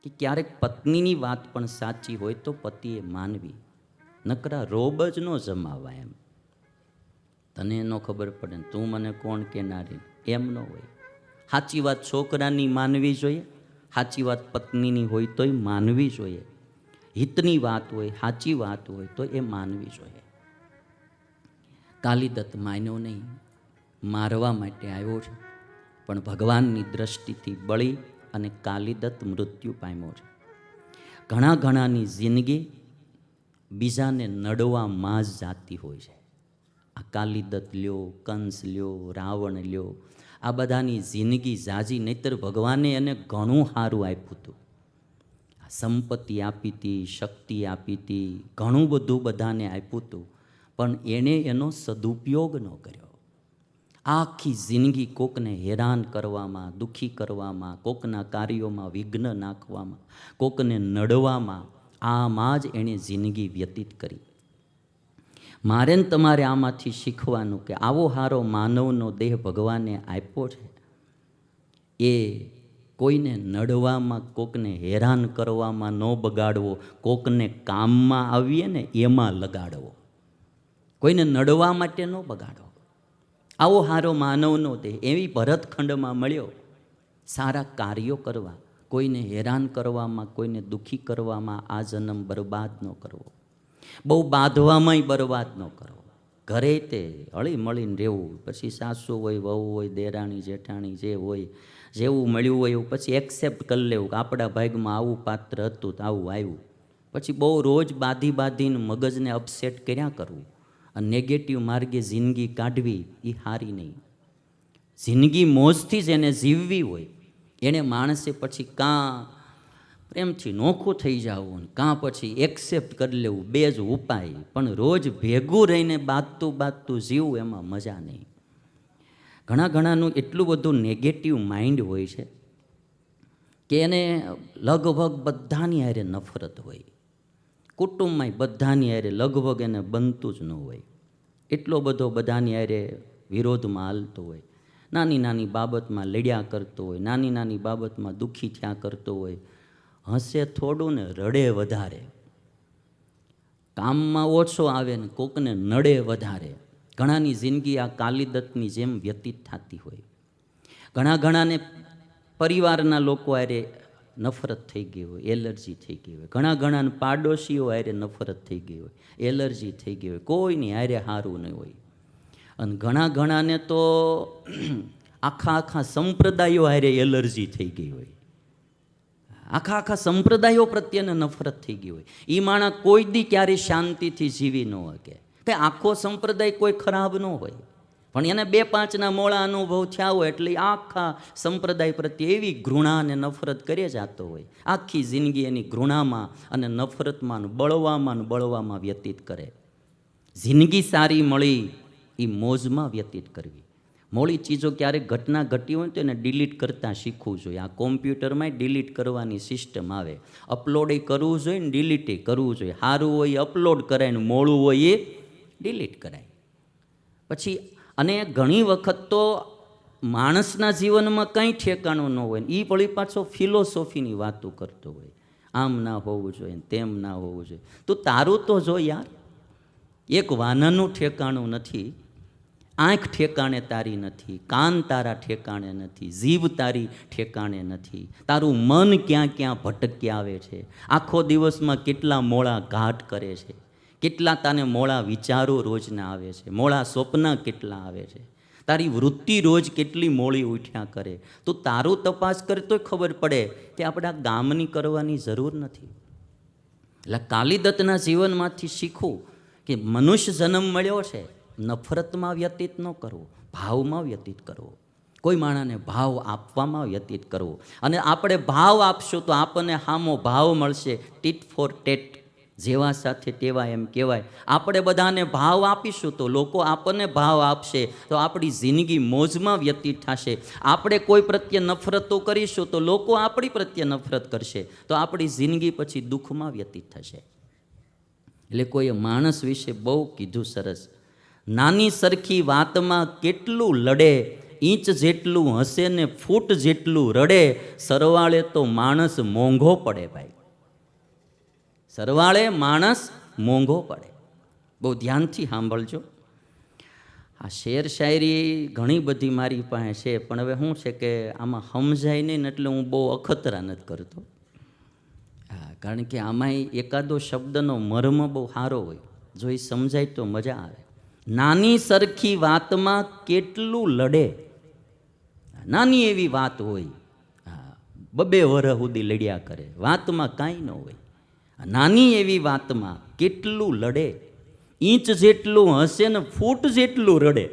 કે ક્યારેક પત્નીની વાત પણ સાચી હોય તો પતિએ માનવી, નકરા રોબ જ ન જમાવા. એમ તને ન ખબર પડે ને તું મને કોણ કેનારી, એમ ન હોય. સાચી વાત છોકરાની માનવી જોઈએ, સાચી વાત પત્નીની હોય તોય માનવી જોઈએ. હિતની વાત હોય, સાચી વાત હોય તો એ માનવી જોઈએ. કાલિદત્ત માન્યો નહીં, મારવા માટે આવ્યો છે, પણ ભગવાનની દ્રષ્ટિથી બળી અને કાલિદત્ત મૃત્યુ પામ્યો છે. ઘણાની જિંદગી બીજાને નડવામાં જ જાતી હોય છે. આ કાલિદત્ત લ્યો, કંસ લ્યો, રાવણ લ્યો, આ બધાની જિંદગી જાજી, નહીતર ભગવાને એને ઘણું સારું આપ્યું હતું. સંપત્તિ આપી હતી, શક્તિ આપી હતી, ઘણું બધું બધાને આપ્યું હતું, પણ એણે એનો સદુપયોગ ન કર્યો. આખી જિંદગી કોકને હેરાન કરવામાં, દુઃખી કરવામાં, કોકના કાર્યોમાં વિઘ્ન નાખવામાં, કોકને નડવામાં, આમાં જ એણે જિંદગી વ્યતીત કરી. મારે ને તમારે આમાંથી શીખવાનું કે આવો હારો માનવનો દેહ ભગવાને આપ્યો છે, એ કોઈને નડવામાં, કોકને હેરાન કરવામાં ન બગાડવો, કોકને કામમાં આવીએ ને એમાં લગાડવો, કોઈને નડવા માટે ન બગાડવો. આવો હારો માનવનો દેહ એવી ભરતખંડમાં મળ્યો, સારા કાર્યો કરવા, કોઈને હેરાન કરવામાં, કોઈને દુઃખી કરવામાં આ જન્મ બરબાદ ન કરવો, બહુ બાંધવામાંય બરબાદ ન કરવો. ઘરે તે હળી મળીને રહેવું, પછી સાસુ હોય, વહુ હોય, દેરાણી જેઠાણી જે હોય, જેવું મળ્યું હોય એવું પછી એક્સેપ્ટ કરી લેવું કે આપણા ભાગમાં આવું પાત્ર હતું તો આવું આવ્યું. પછી બહુ રોજ બાંધીને મગજને અપસેટ કર્યા કરવું અને નેગેટિવ માર્ગે જિંદગી કાઢવી એ સારી નહીં. જિંદગી મોજથી જ એને જીવવી હોય, એણે માણસે પછી કાં પ્રેમથી નોખું થઈ જવું, કાં પછી એક્સેપ્ટ કરી લેવું, બે જ ઉપાય. પણ રોજ ભેગું રહીને બાંધતું જીવવું એમાં મજા નહીં. ઘણાનું એટલું બધું નેગેટિવ માઇન્ડ હોય છે કે એને લગભગ બધાની હારે નફરત હોય. કુટુંબમાં બધાની હારે લગભગ એને બનતું જ ન હોય, એટલો બધો બધાની હારે વિરોધમાં હાલતો હોય. નાની બાબતમાં લડ્યા કરતો હોય, નાની બાબતમાં દુઃખી થયા કરતો હોય. હસે થોડું ને રડે વધારે, કામમાં ઓછો આવે ને કોકને નડે વધારે. ઘણાની જિંદગી આ કાલિદત્તની જેમ વ્યતીત થતી હોય. ઘણાને પરિવારના લોકો હારે નફરત થઈ ગઈ હોય, એલર્જી થઈ ગઈ હોય. ઘણાને પાડોશીઓ હારે નફરત થઈ ગઈ હોય, એલર્જી થઈ ગઈ હોય. કોઈની હારે સારું નહીં હોય. અને ઘણાને તો આખા સંપ્રદાયો હારે એલર્જી થઈ ગઈ હોય. આખા સંપ્રદાયો પ્રત્યેને નફરત થઈ ગઈ હોય. એ માણસ કોઈ દી ક્યારે શાંતિથી જીવી ન શકે. કે આખો સંપ્રદાય કોઈ ખરાબ ન હોય, પણ એને 2-5ના મોળા અનુભવ થયા હોય એટલે આખા સંપ્રદાય પ્રત્યે એવી ઘૃણા અને નફરત કરે જતો હોય. આખી જિંદગી એની ઘૃણામાં અને નફરતમાં, બળવામાં વ્યતીત કરે. જિંદગી સારી મળી એ મોજમાં વ્યતીત કરવી. મોડી ચીજો ક્યારેક ઘટના ઘટી હોય તો એને ડિલીટ કરતાં શીખવું જોઈએ. આ કોમ્પ્યુટરમાં ડિલીટ કરવાની સિસ્ટમ આવે. અપલોડ કરવું જોઈએ ને ડિલીટ કરવું જોઈએ. સારું હોય અપલોડ કરાય ને મોડું હોય એ ડિલીટ કરાય. પછી અને ઘણી વખત તો માણસના જીવનમાં કંઈ ઠેકાણું ન હોય, એ વળી પાછો ફિલોસોફીની વાતો કરતો હોય. આમ ના હોવું જોઈએ, તેમ ના હોવું જોઈએ. તું તારું તો જો યાર, એક વાનાનું ઠેકાણું નથી, આંખ ઠેકાણે તારી નથી, કાન તારા ઠેકાણે નથી, જીભ તારી ઠેકાણે નથી, તારું મન ક્યાં ભટકી આવે છે, આખો દિવસમાં કેટલા મોળા ઘાટ કરે છે, કેટલા તાને મોળા વિચારો રોજના આવે છે, મોળા સ્વપ્ન કેટલા આવે છે, તારી વૃત્તિ રોજ કેટલી મોળી ઉઠ્યા કરે. તું તારું તપાસ કરે તોય ખબર પડે કે આપણે આ ગામની કરવાની જરૂર નથી. એટલે કાલિદત્તના જીવનમાંથી શીખવું કે મનુષ્ય જન્મ મળ્યો છે, નફરતમાં વ્યતીત ન કરવો, ભાવમાં વ્યતીત કરવો. કોઈ માણસને ભાવ આપવામાં વ્યતીત કરવો. અને આપણે ભાવ આપશું તો આપણને સામો ભાવ મળશે. ટીટ ફોર ટેટ, જેવા સાથે તેવા એમ કહેવાય. આપણે બધાને ભાવ આપીશું તો લોકો આપણને ભાવ આપશે, તો આપણી જિંદગી મોજમાં વ્યતીત થશે. આપણે કોઈ પ્રત્યે નફરતો કરીશું તો લોકો આપણી પ્રત્યે નફરત કરશે, તો આપણી જિંદગી પછી દુઃખમાં વ્યતીત થશે. એટલે કોઈએ માણસ વિશે બહુ કીધું સરસ. નાની સરખી વાતમાં કેટલું લડે ઇંચ જેટલું હસે ને ફૂટ જેટલું રડે, સરવાળે તો માણસ મોંઘો પડે ભાઈ. સરવાળે માણસ મોંઘો પડે. બહુ ધ્યાનથી સાંભળજો. આ શેર શાયરી ઘણી બધી મારી પાસે છે, પણ હવે શું છે કે આમાં સમજાય નહીં એટલે હું બહુ અખતરા નથી કરતો. હા, કારણ કે આમાંય એકાદો શબ્દનો મર્મ બહુ સારો હોય, જો એ સમજાય તો મજા આવે. નાની સરખી વાતમાં કેટલું લડે. નાની એવી વાત હોય, હા, 2 વર્ષ સુધી લડ્યા કરે, વાતમાં કાંઈ ન હોય. નાની એવી વાતમાં કેટલું લડે, ઇંચ જેટલું હશે ને ફૂટ જેટલું રડે.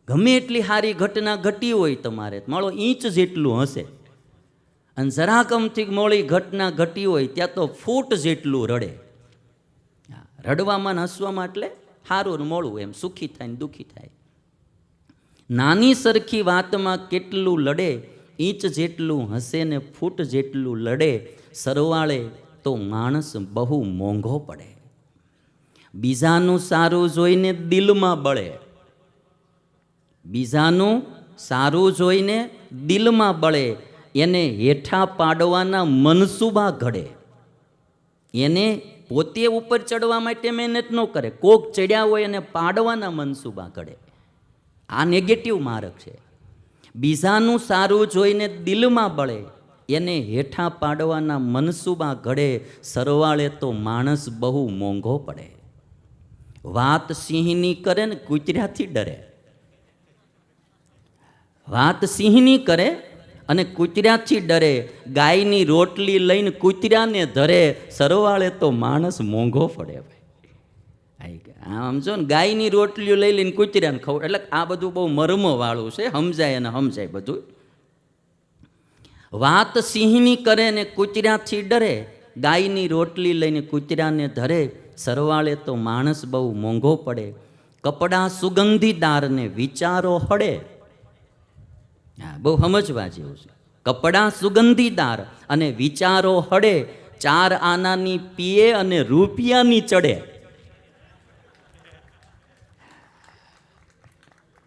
ગમે એટલી સારી ઘટના ઘટી હોય તમારે, માળો ઇંચ જેટલું હશે, અને જરાક અમથી મોડી ઘટના ઘટી હોય ત્યાં તો ફૂટ જેટલું રડે. રડવામાં ને હસવામાં એટલે સારું ને મોડું, એમ સુખી થાય ને દુઃખી થાય. નાની સરખી વાતમાં કેટલું લડે, ઇંચ જેટલું હશે ને ફૂટ જેટલું લડે, સરવાળે તો માણસ બહુ મોંઘો પડે. બીજાનું સારું જોઈને દિલમાં બળે. બીજાનું સારું જોઈને દિલમાં બળે, એને હેઠા પાડવાના મનસૂબા ઘડે. એને પોતે ઉપર ચડવા માટે મહેનત ન કરે, કોક ચડ્યા હોય એને પાડવાના મનસૂબા ઘડે. આ નેગેટિવ માર્ગ છે. બીજાનું સારું જોઈને દિલમાં બળે, એને હેઠા પાડવાના મનસૂબા ઘડે, સરવાળે તો માણસ બહુ મોંઘો પડે. વાત સિંહની કરે ને કૂતરાથી ડરે. વાત સિંહની કરે અને કૂતરાથી ડરે, ગાયની રોટલી લઈને કૂતરાને ધરે, સરવાળે તો માણસ મોંઘો પડે. આમ જો ને, ગાયની રોટલીઓ લઈ લઈને કૂતરાને ખવડાવે, એટલે આ બધું બહુ મર્મવાળું છે, સમજાય અને સમજાય બધું. વાત સિંહની કરે ને કૂતરાથી ડરે, ગાયની રોટલી લઈને કૂતરાને ધરે, સરવાળે તો માણસ બહુ મોંઘો પડે. કપડાં સુગંધીદારને વિચારો હળે. હા, બહુ સમજવા જેવું છે. કપડાં સુગંધીદાર અને વિચારો હળે, 4 આનાની પીએ અને રૂપિયાની ચડે.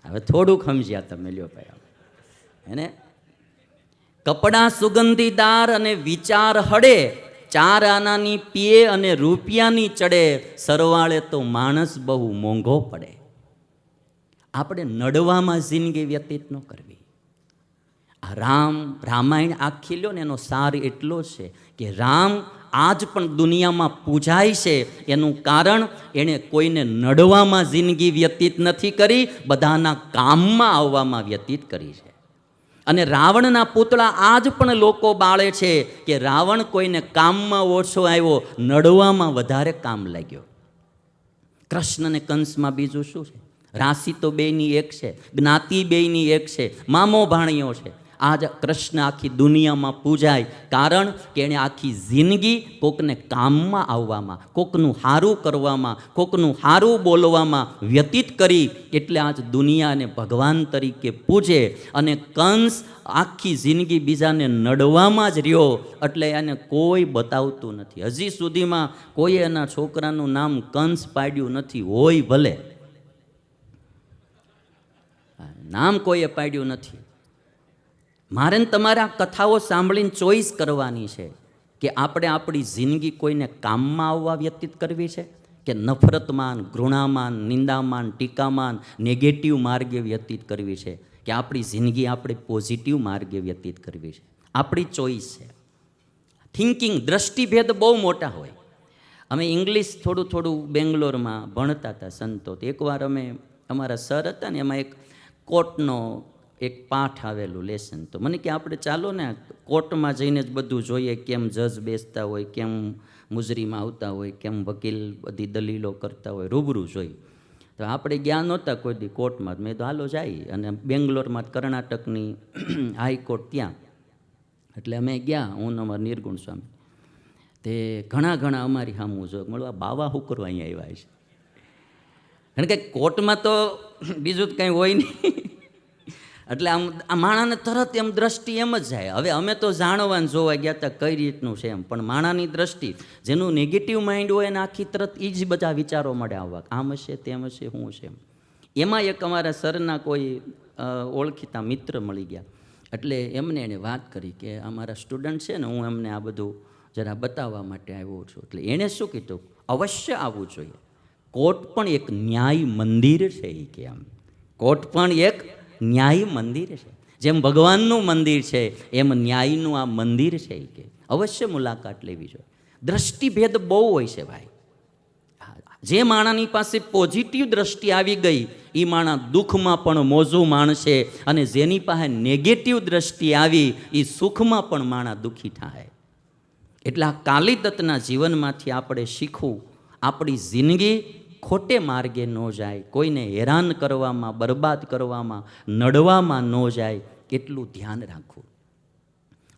હવે થોડુંક સમજ્યા તમે, લ્યો ભાઈ. એને કપડાં સુગંધીદાર અને વિચાર હળે, 4 આનાની પીએ અને રૂપિયાની ચડે, સરવાળે તો માણસ બહુ મોંઘો પડે. આપણે નડવામાં જિંદગી વ્યતીત ન કરવી. આ રામાયણ આખી લ્યો ને, એનો સાર એટલો છે કે રામ આજ પણ દુનિયામાં પૂજાય છે. એનું કારણ, એણે કોઈને નડવામાં જિંદગી વ્યતીત નથી કરી, બધાના કામમાં આવવામાં વ્યતીત કરી છે. અને રાવણના પૂતળા આજ પણ લોકો બાળે છે કે રાવણ કોઈને કામમાં ઓછો આવ્યો, નડવામાં વધારે કામ લાગ્યો. કૃષ્ણને કંસમાં બીજું શું છે? રાશિ તો બેયની એક છે, જ્ઞાતિ બેયની એક છે, મામો ભાણિયો છે. આજ કૃષ્ણ આખી દુનિયામાં પૂજાય, કારણ કે એણે આખી જિંદગી કોકને કામમાં આવવામાં, કોકનું સારું કરવામાં, કોકનું સારું બોલવામાં વ્યતીત કરી, એટલે આજ દુનિયાને ભગવાન તરીકે પૂજે. અને કંસ આખી જિંદગી બીજાને નડવામાં જ રહ્યો, એટલે એને કોઈ બતાવતું નથી. હજી સુધીમાં કોઈ એના છોકરાનું નામ કંસ પાડ્યું નથી, હોય ભલે, નામ કોઈએ પાડ્યું નથી. મારે તમારે આ કથાઓ સાંભળીને ચોઈસ કરવાની છે કે આપણે આપણી જિંદગી કોઈને કામમાં આવવા વ્યતીત કરવી છે, કે નફરતમાન, ઘૃણામાન, નિંદામાન, ટીકામાન, નેગેટિવ માર્ગે વ્યતીત કરવી છે, કે આપણી જિંદગી આપણે પોઝિટિવ માર્ગે વ્યતીત કરવી છે. આપણી ચોઈસ છે. થિંકિંગ, દ્રષ્ટિભેદ બહુ મોટા હોય. અમે ઇંગ્લિશ થોડું બેંગ્લોરમાં ભણતા હતા સંતો. એકવાર અમે, અમારા સર હતા ને, એમાં એક કોર્ટનો એક પાઠ આવેલું લેસન. તો મને કે આપણે ચાલો ને કોર્ટમાં જઈને જ બધું જોઈએ, કેમ જજ બેસતા હોય, કેમ મુજરીમાં આવતા હોય, કેમ વકીલ બધી દલીલો કરતા હોય, રૂબરૂ જોઈ. તો આપણે ગયા નહોતા કોઈ દી કોર્ટમાં. મેં તો હાલો જાય. અને બેંગ્લોરમાં કર્ણાટકની હાઈકોર્ટ ત્યાં, એટલે અમે ગયા, હું અમારા નિર્ગુણ સ્વામી. તે ઘણા અમારી સામું જો મળવા, બાવા શું કરવા અહીંયા આવ્યા છે? કારણ કે કોર્ટમાં તો બીજું જ કંઈ હોય નહીં. એટલે આમ આ માણાને તરત એમ દ્રષ્ટિ એમ જ જાય. હવે અમે તો જાણવાને જોવા ગયા હતા કઈ રીતનું છે એમ, પણ માણાની દ્રષ્ટિ, જેનું નેગેટિવ માઇન્ડ હોય એને આખી તરત એ જ બધા વિચારો મળે આવવા, આમ હશે, તેમ હશે, શું છે એમ. એમાં એક અમારા સરના કોઈ ઓળખીતા મિત્ર મળી ગયા. એટલે એમને એણે વાત કરી કે અમારા સ્ટુડન્ટ છે ને, હું એમને આ બધું જરા બતાવવા માટે આવ્યો છું. એટલે એણે શું કીધું, અવશ્ય આવવું જોઈએ. કોર્ટ પણ એક ન્યાય મંદિર છે એ કે આમ કોર્ટ પણ એક ન્યાય મંદિર છે. જેમ ભગવાનનું મંદિર છે એમ ન્યાયનું આ મંદિર છે એ કે અવશ્ય મુલાકાત લેવી જોઈએ. દ્રષ્ટિભેદ બહુ હોય છે ભાઈ. જે માણાની પાસે પોઝિટિવ દ્રષ્ટિ આવી ગઈ એ માણા દુઃખમાં પણ મોજું માણશે, અને જેની પાસે નેગેટિવ દ્રષ્ટિ આવી એ સુખમાં પણ માણા દુઃખી થાય. એટલે આ કાલિદત્તના જીવનમાંથી આપણે શીખવું, આપણી જિંદગી ખોટે માર્ગે ન જાય, કોઈને હેરાન કરવામાં, બરબાદ કરવામાં, નડવામાં ન જાય, એટલું ધ્યાન રાખવું.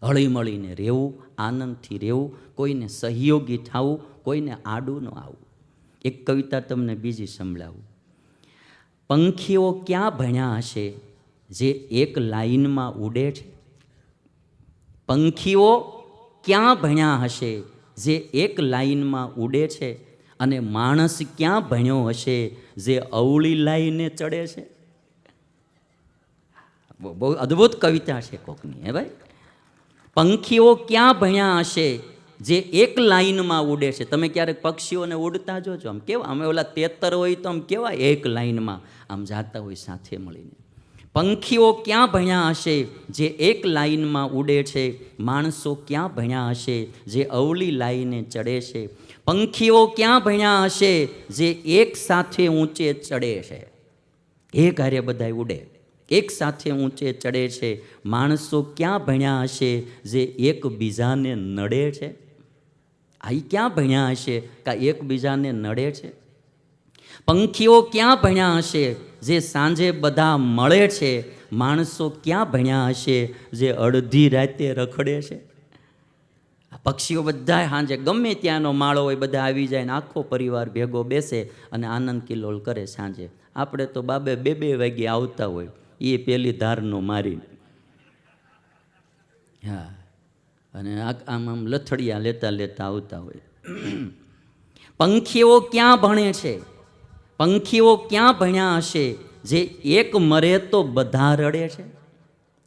હળીમળીને રહેવું, આનંદથી રહેવું, કોઈને સહયોગી થવું, કોઈને આડું ન આવવું. એક કવિતા તમને બીજી સંભળાવું. પંખીઓ ક્યાં ભણ્યા હશે જે એક લાઈનમાં ઉડે છે? પંખીઓ ક્યાં ભણ્યા હશે જે એક લાઈનમાં ઉડે છે, અને માણસ ક્યાં ભણ્યો હશે જે અવળી લાઈને ચડે છે? બહુ અદ્ભુત કવિતા છે કોકની, હે ભાઈ. પંખીઓ ક્યાં ભણ્યા હશે જે એક લાઈનમાં ઉડે છે? તમે ક્યારેક પક્ષીઓને ઉડતા જોજો, આમ કેવા, અમે ઓલા તેતર હોય તો આમ કેવા એક લાઈનમાં આમ જાતા હોય સાથે મળીને. પંખીઓ ક્યાં ભણ્યા હશે જે એક લાઈનમાં ઉડે છે, માણસો ક્યાં ભણ્યા હશે જે અવળી લાઈને ચડે છે? પંખીઓ ક્યાં ભણ્યા હશે જે એક સાથે ઊંચે ચડે છે? એક હારે બધાય ઉડે, એક સાથે ઊંચે ચડે છે. માણસો ક્યાં ભણ્યા હશે જે એકબીજાને નડે છે? આ ક્યાં ભણ્યા હશે કે એકબીજાને નડે છે? પંખીઓ ક્યાં ભણ્યા હશે જે સાંજે બધા મળે છે? માણસો ક્યાં ભણ્યા હશે જે અડધી રાતે રખડે છે? પક્ષીઓ બધા સાંજે ગમે ત્યાંનો માળો હોય બધા આવી જાય ને આખો પરિવાર ભેગો બેસે અને આનંદ કિલ્લોલ કરે સાંજે. આપણે તો બાબે 2 વાગે આવતા હોય, એ પેલી ધારનો મારીને, હા, અને આમ આમ લથડિયા લેતા લેતા આવતા હોય. પંખીઓ ક્યાં ભણે છે? પંખીઓ ક્યાં ભણ્યા હશે જે એક મરે તો બધા રડે છે?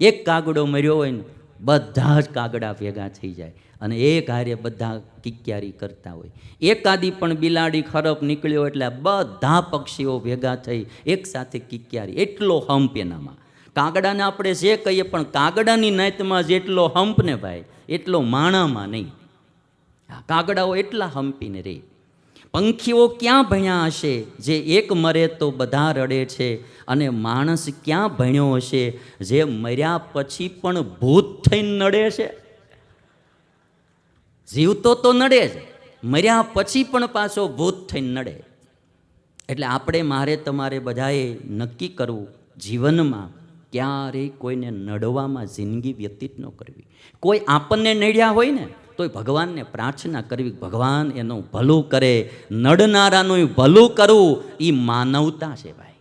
એક કાગડો મર્યો હોય ને બધા જ કાગડા ભેગા થઈ જાય અને એક હારે બધા કિક્યારી કરતા હોય. એકાદી પણ બિલાડી ખરપ નીકળ્યો એટલે બધા પક્ષીઓ ભેગા થઈ એક સાથે કિક્યારી. એટલો હંપ એનામાં. કાગડાને આપણે જે કહીએ પણ કાગડાની નાતમાં જેટલો હંપ ને ભાઈ એટલો માણામાં નહીં. કાગડાઓ એટલા હંપીને રહે. પંખીઓ ક્યાં ભણ્યા હશે જે એક મરે તો બધા રડે છે, અને માણસ ક્યાં ભણ્યો હશે જે મર્યા પછી પણ ભૂત થઈને નડે છે? જીવતો તો નડે જ, મર્યા પછી પણ પાછો ભૂત થઈને નડે. એટલે આપણે મારે તમારે બધાએ નક્કી કરવું, જીવનમાં ક્યારેય કોઈને નડવામાં જિંદગી વ્યતીત ન કરવી. કોઈ આપણને નડ્યા હોય ને તોય ભગવાનને પ્રાર્થના કરવી, ભગવાન એનું ભલું કરે. નડનારાનું ભલું કરવું એ માનવતા છે ભાઈ.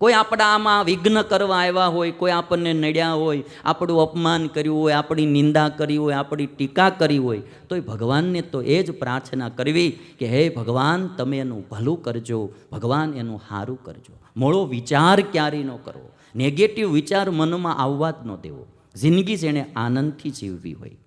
કોઈ આપણા આમાં વિઘ્ન કરવા આવ્યા હોય, કોઈ આપણને નડ્યા હોય, આપણું અપમાન કર્યું હોય, આપણી નિંદા કરી હોય, આપણી ટીકા કરી હોય, તોય ભગવાનને તો એ જ પ્રાર્થના કરવી કે હે ભગવાન તમે એનું ભલું કરજો, ભગવાન એનું સારું કરજો. મોળો વિચાર ક્યારેય ન કરવો, નેગેટિવ વિચાર મનમાં આવવા જ ન દેવો. જિંદગી જેણે આનંદથી જીવવી હોય.